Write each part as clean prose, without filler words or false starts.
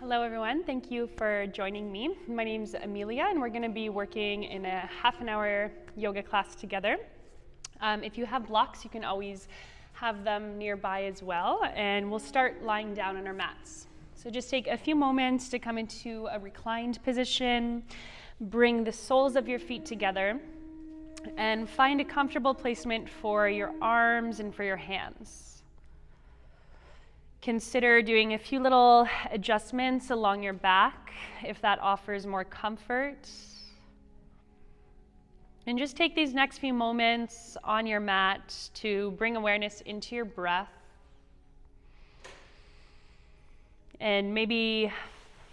Hello everyone, thank you for joining me. My name's Amelia and we're going to be working in a half an hour yoga class together. If you have blocks, you can always have them nearby as well, and we'll start lying down on our mats. So just take a few moments to come into a reclined position, bring the soles of your feet together, and find a comfortable placement for your arms and for your hands. Consider doing a few little adjustments along your back if that offers more comfort. And just take these next few moments on your mat to bring awareness into your breath. And maybe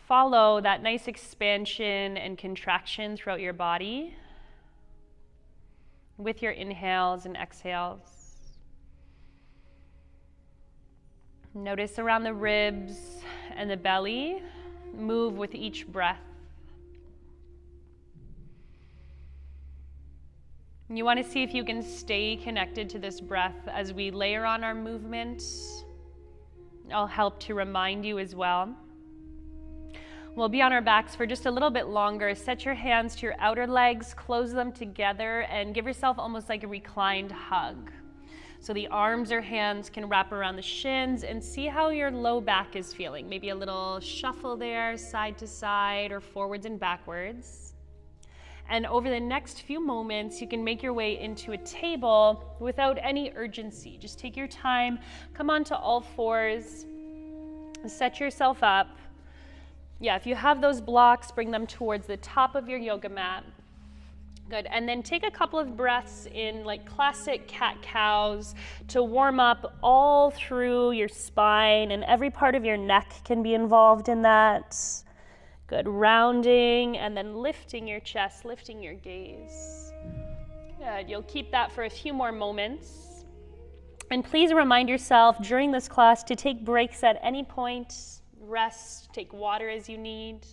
follow that nice expansion and contraction throughout your body with your inhales and exhales. Notice around the ribs and the belly, move with each breath. You want to see if you can stay connected to this breath as we layer on our movement. I'll help to remind you as well. We'll be on our backs for just a little bit longer. Set your hands to your outer legs, close them together, and give yourself almost like a reclined hug. So the arms or hands can wrap around the shins, and see how your low back is feeling. Maybe a little shuffle there, side to side or forwards and backwards. And over the next few moments, you can make your way into a table without any urgency. Just take your time, come onto all fours, set yourself up. Yeah, if you have those blocks, bring them towards the top of your yoga mat. Good, and then take a couple of breaths in like classic cat-cows to warm up all through your spine, and every part of your neck can be involved in that. Good, rounding and then lifting your chest, lifting your gaze. Good, you'll keep that for a few more moments. And please remind yourself during this class to take breaks at any point, rest, take water as you need.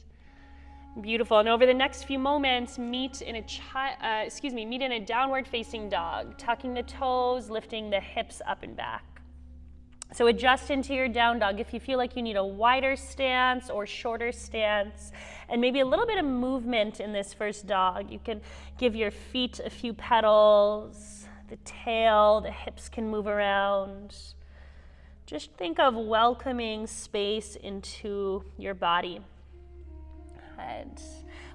Beautiful, and over the next few moments, meet in a downward facing dog, tucking the toes, lifting the hips up and back. So adjust into your down dog if you feel like you need a wider stance or shorter stance, and maybe a little bit of movement in this first dog. You can give your feet a few petals, the tail, the hips can move around. Just think of welcoming space into your body.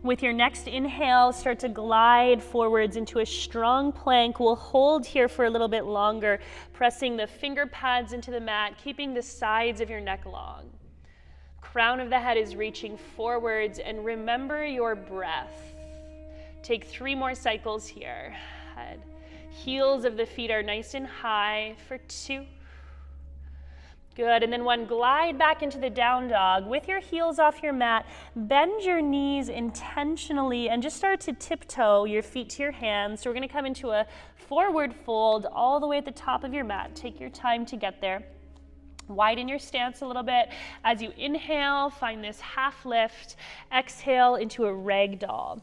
With your next inhale, start to glide forwards into a strong plank. We'll hold here for a little bit longer, pressing the finger pads into the mat, keeping the sides of your neck long. Crown of the head is reaching forwards, and remember your breath. Take 3 more cycles here. Heels of the feet are nice and high for 2. Good, and then 1, glide back into the down dog. With your heels off your mat, bend your knees intentionally and just start to tiptoe your feet to your hands. So we're gonna come into a forward fold all the way at the top of your mat. Take your time to get there. Widen your stance a little bit. As you inhale, find this half lift. Exhale into a ragdoll.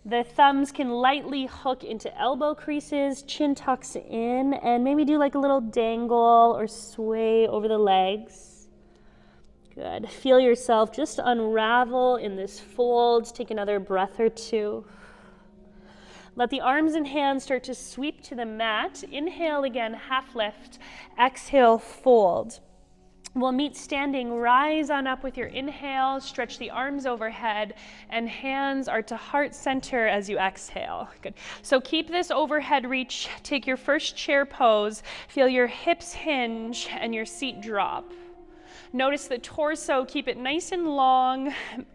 The thumbs can lightly hook into elbow creases, chin tucks in, and maybe do like a little dangle or sway over the legs. Good. Feel yourself just unravel in this fold. Take another breath or 2. Let the arms and hands start to sweep to the mat. Inhale again, half lift. Exhale, fold. We'll meet standing. Rise on up with your inhale, stretch the arms overhead, and hands are to heart center as you exhale. Good. So keep this overhead reach. Take your first chair pose. Feel your hips hinge and your seat drop. Notice the torso, keep it nice and long.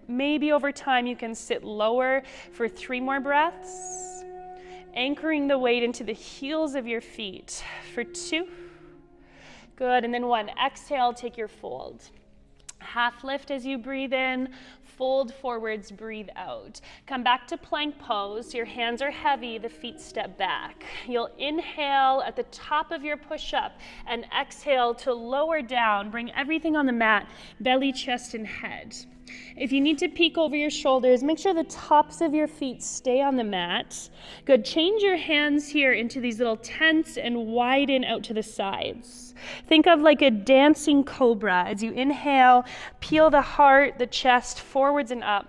Maybe over time you can sit lower for 3 more breaths. Anchoring the weight into the heels of your feet for 2. Good, and then 1, exhale, take your fold. Half lift as you breathe in, fold forwards, breathe out. Come back to plank pose. Your hands are heavy, the feet step back. You'll inhale at the top of your push-up and exhale to lower down. Bring everything on the mat, belly, chest, and head. If you need to peek over your shoulders, make sure the tops of your feet stay on the mat. Good, change your hands here into these little tents and widen out to the sides. Think of like a dancing cobra. As you inhale, peel the heart, the chest forwards and up.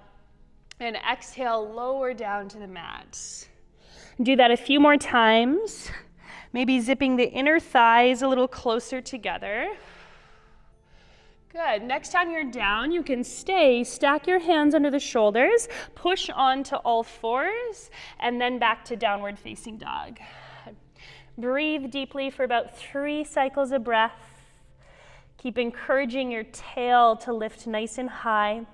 And exhale, lower down to the mat. Do that a few more times. Maybe zipping the inner thighs a little closer together. Good. Next time you're down, you can stay, stack your hands under the shoulders, push onto all fours, and then back to downward facing dog. Breathe deeply for about 3 cycles of breath. Keep encouraging your tail to lift nice and high.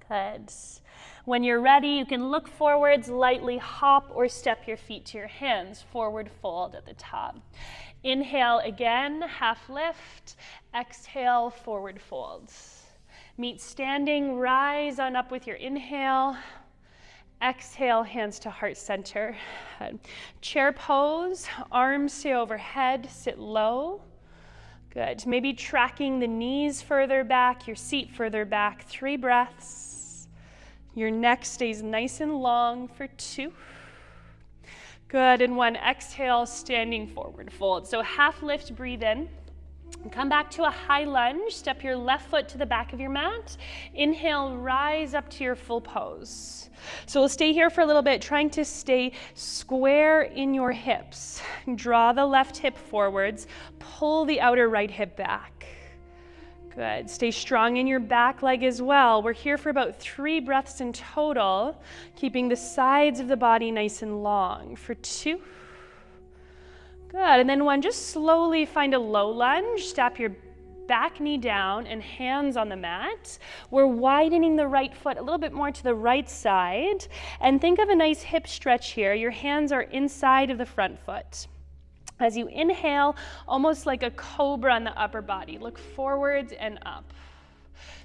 Good. When you're ready, you can look forwards, lightly hop or step your feet to your hands, forward fold at the top. Inhale again, half lift. Exhale, forward folds. Meet standing, rise on up with your inhale. Exhale, hands to heart center. Chair pose, arms stay overhead, sit low. Good. Maybe tracking the knees further back, your seat further back. 3 breaths. Your neck stays nice and long for 2. Good, and 1, exhale, standing forward fold. So half lift, breathe in. And come back to a high lunge. Step your left foot to the back of your mat. Inhale, rise up to your full pose. So we'll stay here for a little bit, trying to stay square in your hips. Draw the left hip forwards. Pull the outer right hip back. Good. Stay strong in your back leg as well. We're here for about 3 breaths in total, keeping the sides of the body nice and long for 2. Good. And then 1, just slowly find a low lunge. Step your back knee down and hands on the mat. We're widening the right foot a little bit more to the right side. And think of a nice hip stretch here. Your hands are inside of the front foot. As you inhale, almost like a cobra on the upper body, look forwards and up.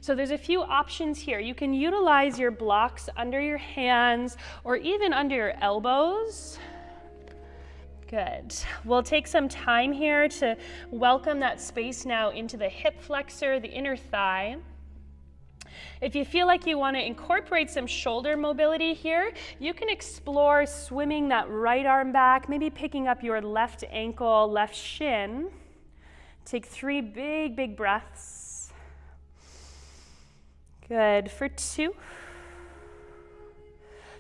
So there's a few options here. You can utilize your blocks under your hands or even under your elbows. Good. We'll take some time here to welcome that space now into the hip flexor, the inner thigh. If you feel like you want to incorporate some shoulder mobility here, you can explore swimming that right arm back, maybe picking up your left ankle, left shin. Take 3 big breaths. Good. For 2.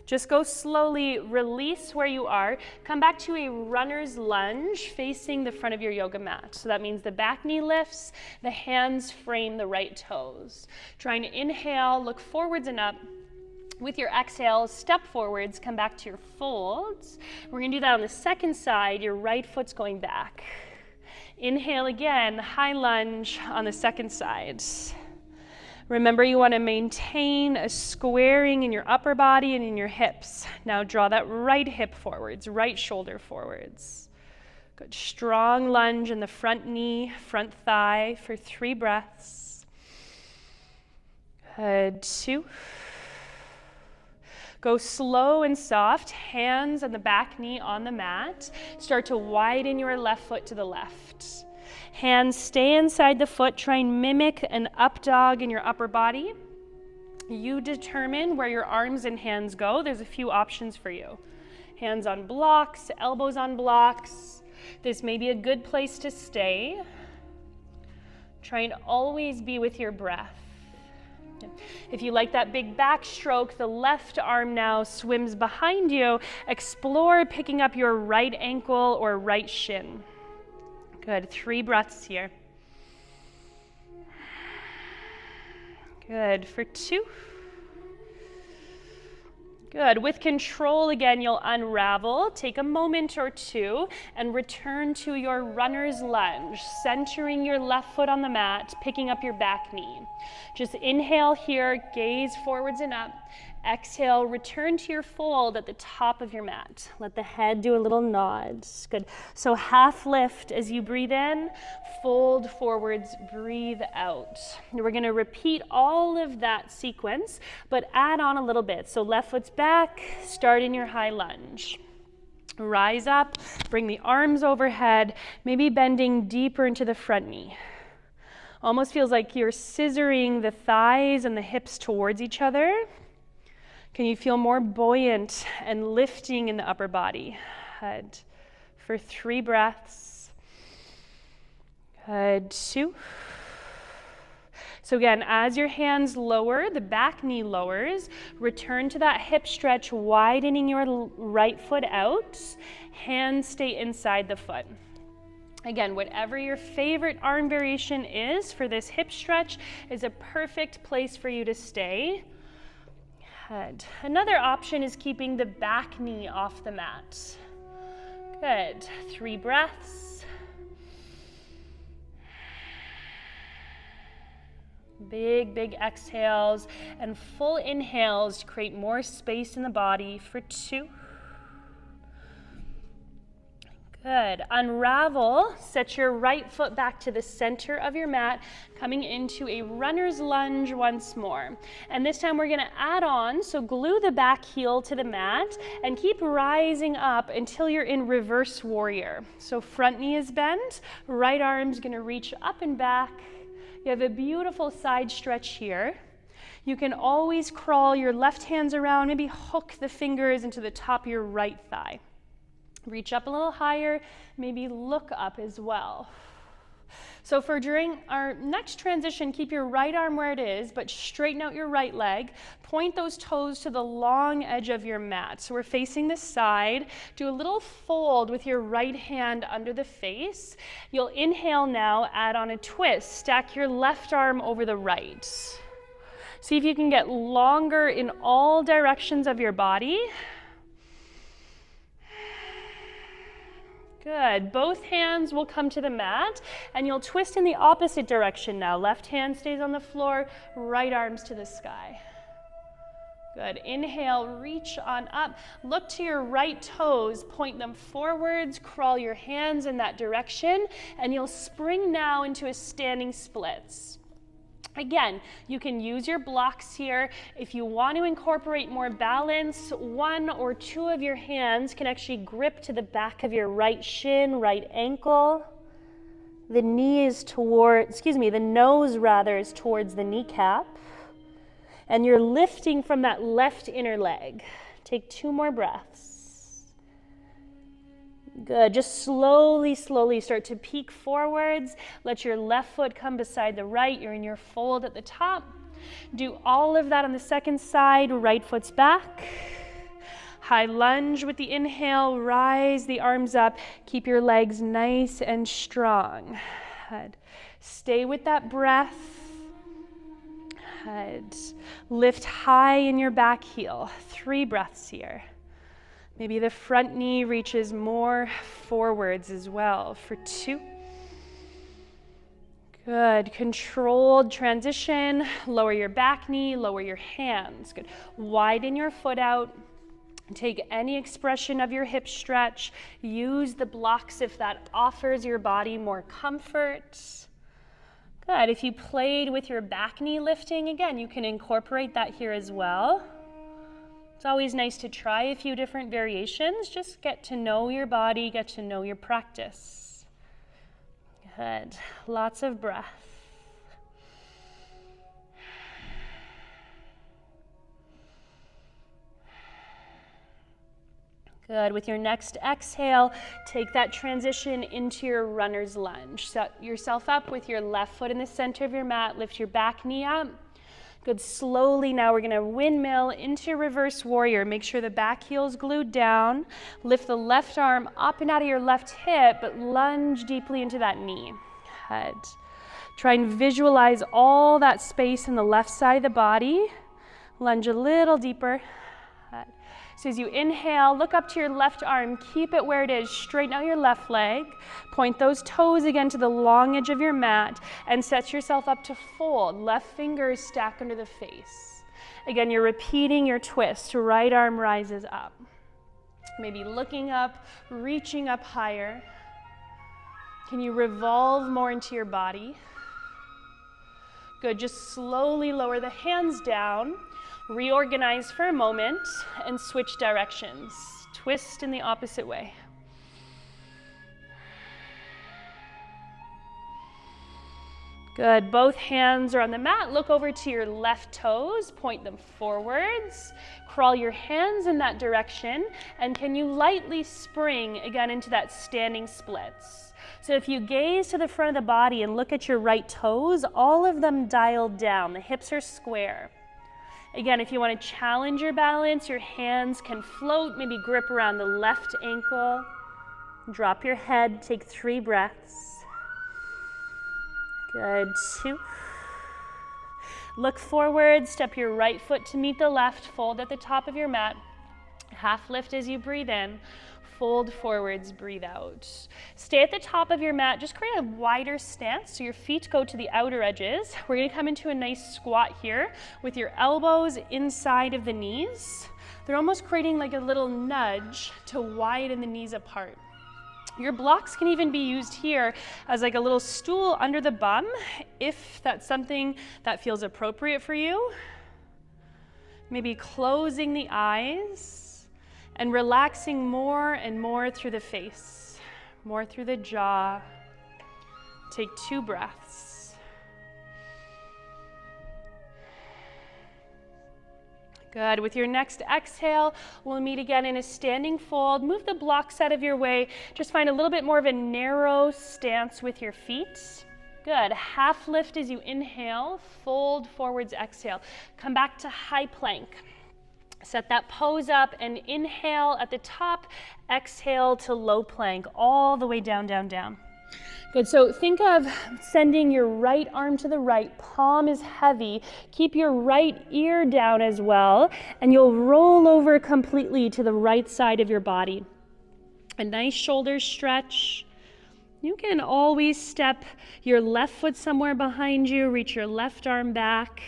Just go slowly, release where you are. Come back to a runner's lunge facing the front of your yoga mat. So that means the back knee lifts, the hands frame the right toes. Trying to inhale, look forwards and up. With your exhale, step forwards, come back to your folds. We're gonna do that on the second side. Your right foot's going back. Inhale again, high lunge on the second side. Remember, you want to maintain a squaring in your upper body and in your hips. Now draw that right hip forwards, right shoulder forwards. Good. Strong lunge in the front knee, front thigh for 3 breaths. Good. 2. Go slow and soft, hands on the back knee on the mat. Start to widen your left foot to the left. Hands stay inside the foot. Try and mimic an up dog in your upper body. You determine where your arms and hands go. There's a few options for you. Hands on blocks, elbows on blocks. This may be a good place to stay. Try and always be with your breath. If you like that big backstroke, the left arm now swims behind you. Explore picking up your right ankle or right shin. Good. 3 breaths here. Good. For 2. Good. With control, again, you'll unravel. Take a moment or 2 and return to your runner's lunge, centering your left foot on the mat, picking up your back knee. Just inhale here, gaze forwards and up. Exhale, return to your fold at the top of your mat. Let the head do a little nod. Good. So half lift as you breathe in, fold forwards, breathe out. We're going to repeat all of that sequence, but add on a little bit. So left foot's back, start in your high lunge. Rise up, bring the arms overhead, maybe bending deeper into the front knee. Almost feels like you're scissoring the thighs and the hips towards each other. Can you feel more buoyant and lifting in the upper body? Good. For 3 breaths. Good. 2. So again, as your hands lower, the back knee lowers, return to that hip stretch, widening your right foot out, hands stay inside the foot. Again, whatever your favorite arm variation is for this hip stretch is a perfect place for you to stay. Good. Another option is keeping the back knee off the mat. Good. 3 breaths. Big, big exhales and full inhales to create more space in the body for 2. Good. Unravel, set your right foot back to the center of your mat, coming into a runner's lunge once more. And this time we're going to add on, so glue the back heel to the mat and keep rising up until you're in reverse warrior. So front knee is bent, right arm's going to reach up and back. You have a beautiful side stretch here. You can always crawl your left hands around, maybe hook the fingers into the top of your right thigh. Reach up a little higher, maybe look up as well. So for during our next transition, keep your right arm where it is, but straighten out your right leg. Point those toes to the long edge of your mat. So we're facing the side. Do a little fold with your right hand under the face. You'll inhale now, add on a twist. Stack your left arm over the right. See if you can get longer in all directions of your body. Good. Both hands will come to the mat and you'll twist in the opposite direction now. Left hand stays on the floor, right arms to the sky. Good. Inhale, reach on up. Look to your right toes, point them forwards, crawl your hands in that direction, and you'll spring now into a standing splits. Again, you can use your blocks here. If you want to incorporate more balance, 1 or 2 of your hands can actually grip to the back of your right shin, right ankle. The knee is the nose rather is towards the kneecap. And you're lifting from that left inner leg. Take 2 more breaths. Good. Just slowly start to peek forwards. Let your left foot come beside the right. You're in your fold at the top. Do all of that on the second side. Right foot's back. High lunge with the inhale. Rise the arms up. Keep your legs nice and strong. Good. Stay with that breath. Good. Lift high in your back heel. 3 breaths here. Maybe the front knee reaches more forwards as well for 2. Good. Controlled transition. Lower your back knee, lower your hands. Good. Widen your foot out. Take any expression of your hip stretch. Use the blocks if that offers your body more comfort. Good. If you played with your back knee lifting, again, you can incorporate that here as well. It's always nice to try a few different variations. Just get to know your body, get to know your practice. Good. Lots of breath. Good. With your next exhale, take that transition into your runner's lunge. Set yourself up with your left foot in the center of your mat. Lift your back knee up. Good. Slowly now we're going to windmill into reverse warrior. Make sure the back heel is glued down. Lift the left arm up and out of your left hip, but lunge deeply into that knee. Good. Try and visualize all that space in the left side of the body. Lunge a little deeper. Good. So as you inhale, look up to your left arm. Keep it where it is. Straighten out your left leg. Point those toes again to the long edge of your mat and set yourself up to fold. Left fingers stack under the face. Again, you're repeating your twist. Right arm rises up. Maybe looking up, reaching up higher. Can you revolve more into your body? Good. Just slowly lower the hands down. Reorganize for a moment and switch directions. Twist in the opposite way. Good. Both hands are on the mat. Look over to your left toes. Point them forwards. Crawl your hands in that direction. And can you lightly spring again into that standing splits? So if you gaze to the front of the body and look at your right toes, all of them dialed down. The hips are square. Again, if you want to challenge your balance, your hands can float, maybe grip around the left ankle. Drop your head, take 3 breaths. Good, 2. Look forward, step your right foot to meet the left, fold at the top of your mat. Half lift as you breathe in, fold forwards, breathe out. Stay at the top of your mat, just create a wider stance so your feet go to the outer edges. We're gonna come into a nice squat here with your elbows inside of the knees. They're almost creating like a little nudge to widen the knees apart. Your blocks can even be used here as like a little stool under the bum if that's something that feels appropriate for you. Maybe closing the eyes and relaxing more and more through the face, more through the jaw. Take 2 breaths. Good. With your next exhale, we'll meet again in a standing fold. Move the blocks out of your way. Just find a little bit more of a narrow stance with your feet. Good. Half lift as you inhale, fold forwards, exhale. Come back to high plank. Set that pose up and inhale at the top, exhale to low plank, all the way down, down, down. Good, so think of sending your right arm to the right, palm is heavy, keep your right ear down as well, and you'll roll over completely to the right side of your body. A nice shoulder stretch. You can always step your left foot somewhere behind you, reach your left arm back.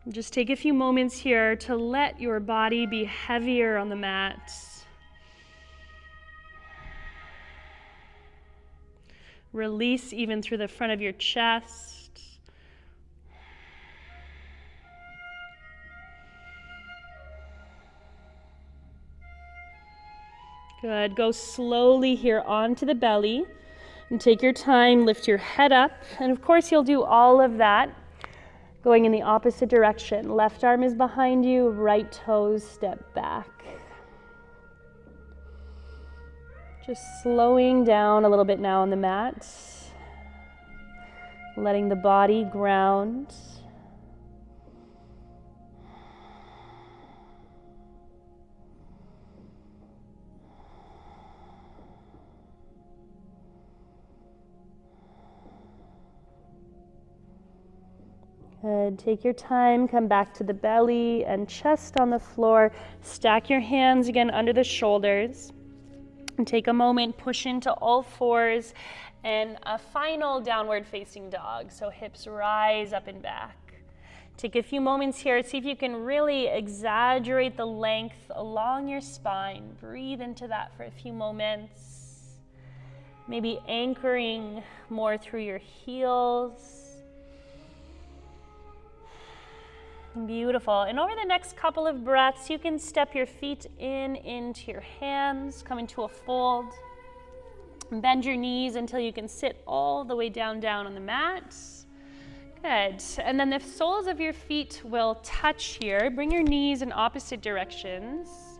Just take a few moments here to let your body be heavier on the mat. Release even through the front of your chest. Good. Go slowly here onto the belly and take your time, lift your head up. And of course, you'll do all of that going in the opposite direction. Left arm is behind you, right toes step back. Just slowing down a little bit now on the mat. Letting the body ground. Good. Take your time, come back to the belly and chest on the floor. Stack your hands again under the shoulders. And take a moment, push into all fours and a final downward facing dog. So hips rise up and back. Take a few moments here, see if you can really exaggerate the length along your spine. Breathe into that for a few moments. Maybe anchoring more through your heels. Beautiful. And over the next couple of breaths, you can step your feet into your hands, come into a fold. Bend your knees until you can sit all the way down on the mat. Good. And then the soles of your feet will touch here. Bring your knees in opposite directions.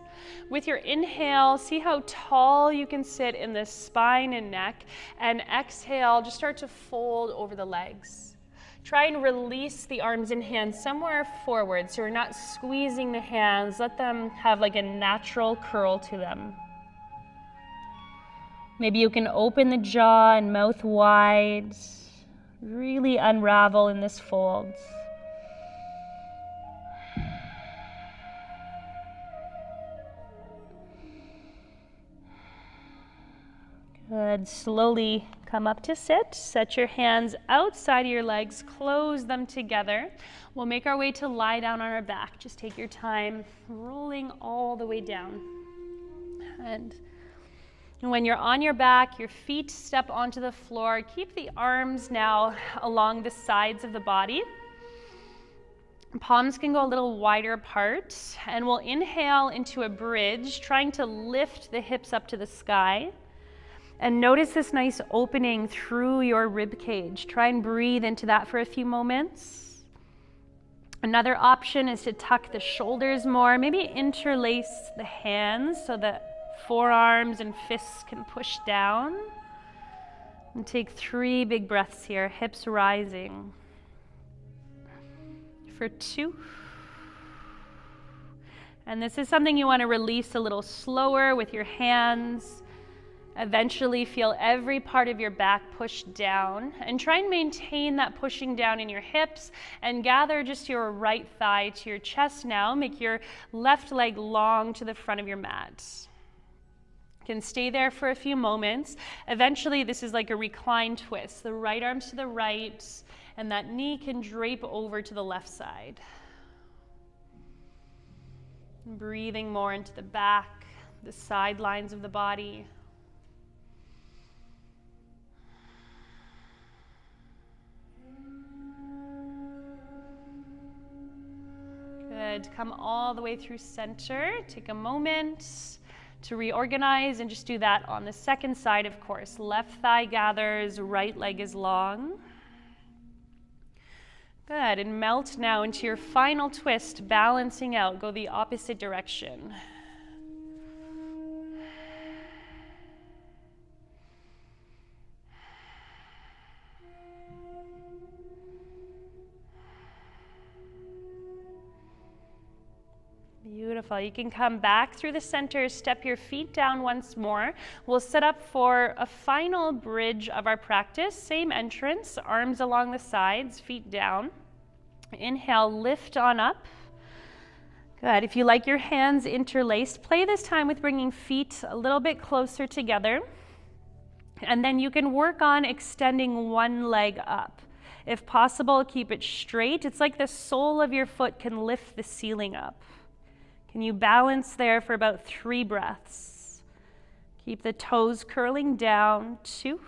With your inhale, see how tall you can sit in the spine and neck. And exhale, just start to fold over the legs. Try and release the arms and hands somewhere forward so we're not squeezing the hands. Let them have like a natural curl to them. Maybe you can open the jaw and mouth wide. Really unravel in this fold. Good. Slowly come up to sit. Set your hands outside of your legs. Close them together. We'll make our way to lie down on our back. Just take your time, rolling all the way down. And when you're on your back, your feet step onto the floor. Keep the arms now along the sides of the body. Palms can go a little wider apart. And we'll inhale into a bridge, trying to lift the hips up to the sky. And notice this nice opening through your rib cage. Try and breathe into that for a few moments. Another option is to tuck the shoulders more, maybe interlace the hands so the Forearms and fists can push down. And take 3 big breaths here, hips rising. For 2. And this is something you want to release a little slower with your hands. Eventually feel every part of your back push down, and try and maintain that pushing down in your hips, and gather just your right thigh to your chest now. Make your left leg long to the front of your mat. You can stay there for a few moments. Eventually this is like a reclined twist. The right arms to the right, and that knee can drape over to the left side. Breathing more into the back, the sidelines of the body. Good. Come all the way through center. Take a moment to reorganize, and just do that on the second side, of course. Left thigh gathers, right leg is long. Good. And melt now into your final twist, balancing out. Go the opposite direction. Beautiful. You can come back through the center, step your feet down once more. We'll set up for a final bridge of our practice. Same entrance, arms along the sides, feet down. Inhale, lift on up. Good. If you like your hands interlaced, play this time with bringing feet a little bit closer together. And then you can work on extending one leg up. If possible, keep it straight. It's like the sole of your foot can lift the ceiling up. Can you balance there for about 3 breaths? Keep the toes curling down. 2.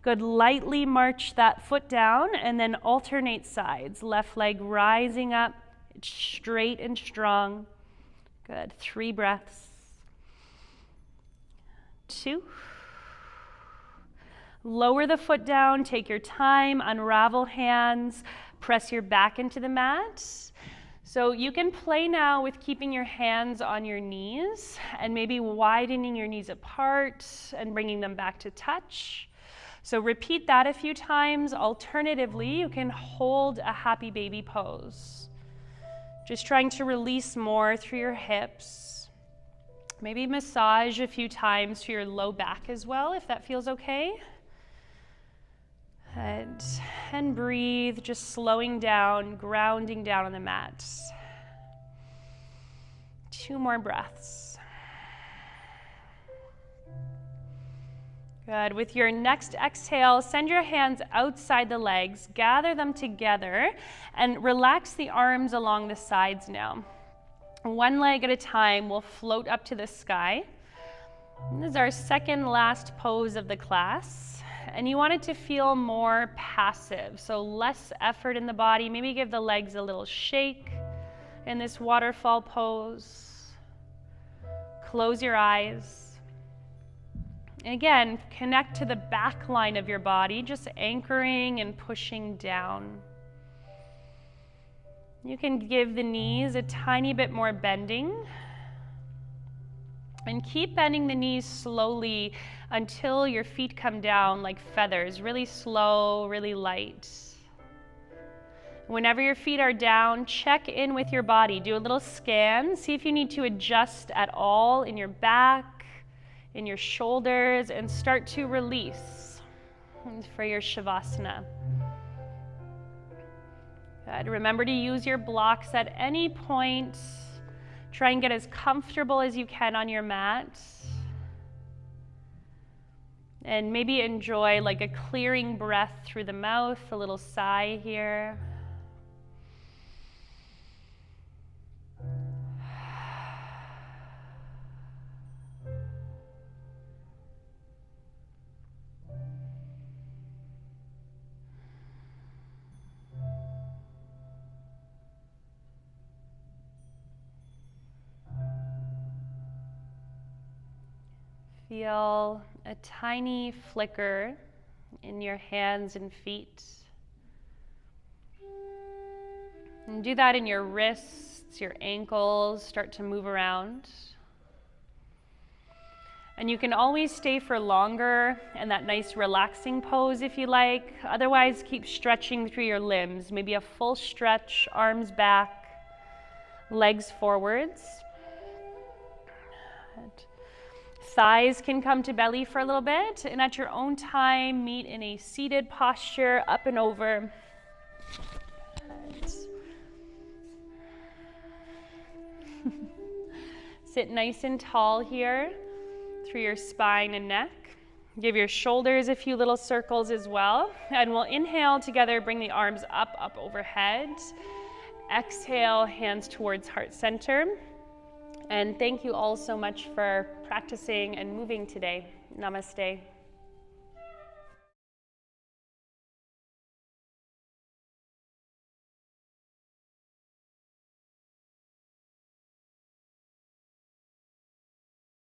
Good. Lightly march that foot down, and then alternate sides. Left leg rising up, straight and strong. Good. 3 breaths. 2. Lower the foot down, take your time, unravel hands, press your back into the mat. So you can play now with keeping your hands on your knees and maybe widening your knees apart and bringing them back to touch. So repeat that a few times. Alternatively, you can hold a happy baby pose. Just trying to release more through your hips. Maybe massage a few times to your low back as well, if that feels okay. Good. And breathe, just slowing down, grounding down on the mat. 2 more breaths. Good. With your next exhale, send your hands outside the legs, gather them together, and relax the arms along the sides now. One leg at a time, we'll float up to the sky. This is our second last pose of the class. And you want it to feel more passive, so less effort in the body. Maybe give the legs a little shake in this waterfall pose. Close your eyes. And again, connect to the back line of your body, just anchoring and pushing down. You can give the knees a tiny bit more bending. And keep bending the knees slowly until your feet come down like feathers, really slow, really light. Whenever your feet are down, check in with your body. Do a little scan. See if you need to adjust at all in your back, in your shoulders, and start to release for your Shavasana. Good. Remember to use your blocks at any point. Try and get as comfortable as you can on your mat. And maybe enjoy like a clearing breath through the mouth, a little sigh here. Feel a tiny flicker in your hands and feet. And do that in your wrists, your ankles, start to move around. And you can always stay for longer in that nice relaxing pose if you like. Otherwise, keep stretching through your limbs. Maybe a full stretch, arms back, legs forwards. Thighs can come to belly for a little bit, and at your own time, meet in a seated posture, up and over. Sit nice and tall here through your spine and neck. Give your shoulders a few little circles as well. And we'll inhale together, bring the arms up overhead. Exhale, hands towards heart center. And thank you all so much for practicing and moving today. Namaste.